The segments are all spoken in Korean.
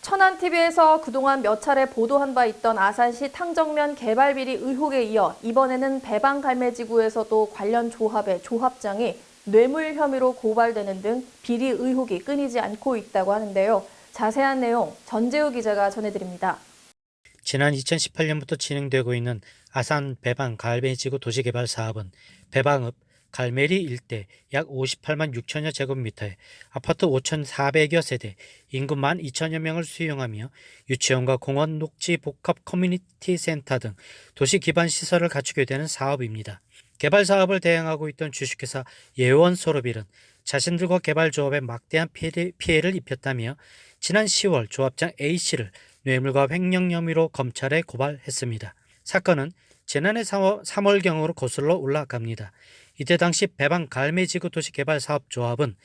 천안TV에서 그동안 몇 차례 보도한 바 있던 아산시 탕정면 개발 비리 의혹에 이어 이번에는 배방갈매지구에서도 관련 조합의 조합장이 뇌물 혐의로 고발되는 등 비리 의혹이 끊이지 않고 있다고 하는데요. 자세한 내용 전재우 기자가 전해드립니다. 지난 2018년부터 진행되고 있는 아산 배방 갈매지구 도시개발 사업은 배방읍 갈매리 일대 약 58만 6천여 제곱미터의 아파트 5,400여 세대, 인구 12,000여 명을 수용하며 유치원과 공원, 녹지, 복합 커뮤니티 센터 등 도시 기반 시설을 갖추게 되는 사업입니다. 개발 사업을 대행하고 있던 주식회사 예원소르빌은 자신들과 개발조합에 막대한 피해를 입혔다며 지난 10월 조합장 A씨를 뇌물과 횡령 혐의로 검찰에 고발했습니다. 사건은 지난해 3월경으로 거슬러 올라갑니다. 이때 당시 배방 갈매지구 도시개발사업조합은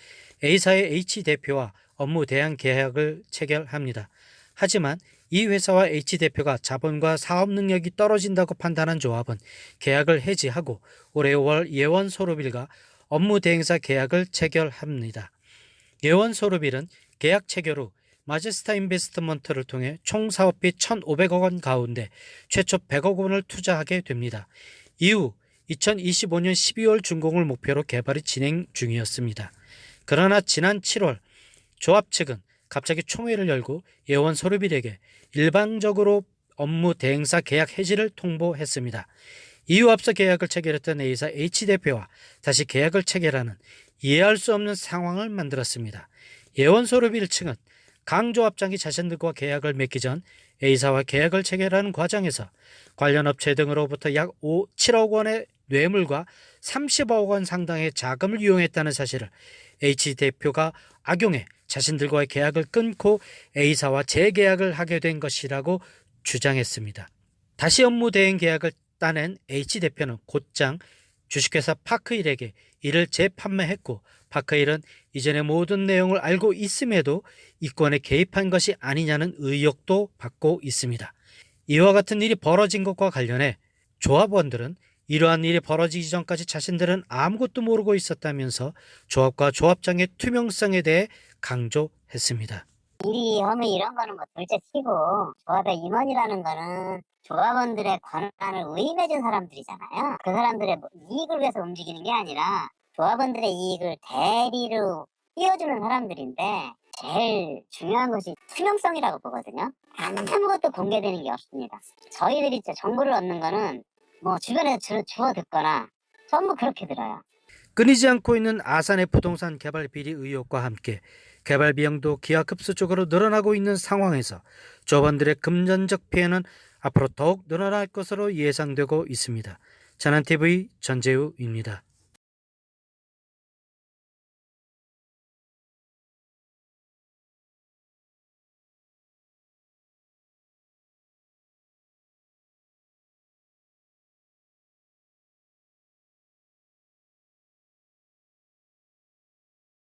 A사의 H대표와 업무 대행 계약을 체결합니다. 하지만 이 회사와 H대표가 자본과 사업 능력이 떨어진다고 판단한 조합은 계약을 해지하고 올해 5월 예원소르빌과 업무 대행사 계약을 체결합니다. 예원소르빌은 계약 체결 후 마제스타 인베스트먼트를 통해 총 사업비 1,500억 원 가운데 최초 100억 원을 투자하게 됩니다. 이후 2025년 12월 준공을 목표로 개발이 진행 중이었습니다. 그러나 지난 7월 조합 측은 갑자기 총회를 열고 예원소르빌에게 일방적으로 업무 대행사 계약 해지를 통보했습니다. 이후 앞서 계약을 체결했던 A사 H대표와 다시 계약을 체결하는 이해할 수 없는 상황을 만들었습니다. 예원소르빌 측은 강 조합장이 자신들과 계약을 맺기 전 A사와 계약을 체결하는 과정에서 관련 업체 등으로부터 약 7억 원의 뇌물과 30억 원 상당의 자금을 이용했다는 사실을 H대표가 악용해 자신들과의 계약을 끊고 A사와 재계약을 하게 된 것이라고 주장했습니다. 다시 업무 대행 계약을 따낸 H대표는 곧장 주식회사 파크힐에게 이를 재판매했고 파크힐은 이전의 모든 내용을 알고 있음에도 이권에 개입한 것이 아니냐는 의혹도 받고 있습니다. 이와 같은 일이 벌어진 것과 관련해 조합원들은 이러한 일이 벌어지기 전까지 자신들은 아무것도 모르고 있었다면서 조합과 조합장의 투명성에 대해 강조했습니다. 비리 혐의 이런 거는 뭐 둘째치고 조합의 임원이라는 거는 조합원들의 권한을 위임해준 사람들이잖아요. 그 사람들의 이익을 위해서 움직이는 게 아니라 조합원들의 이익을 대리로 띄워주는 사람들인데 제일 중요한 것이 투명성이라고 보거든요. 아무것도 공개되는 게 없습니다. 저희들이 정보를 얻는 거는 뭐 주변에서 주워 듣거나 전부 그렇게 들어요. 끊이지 않고 있는 아산의 부동산 개발 비리 의혹과 함께 개발 비용도 기하급수적으로 늘어나고 있는 상황에서 조합원들의 금전적 피해는 앞으로 더욱 늘어날 것으로 예상되고 있습니다. 천안TV 전재우입니다.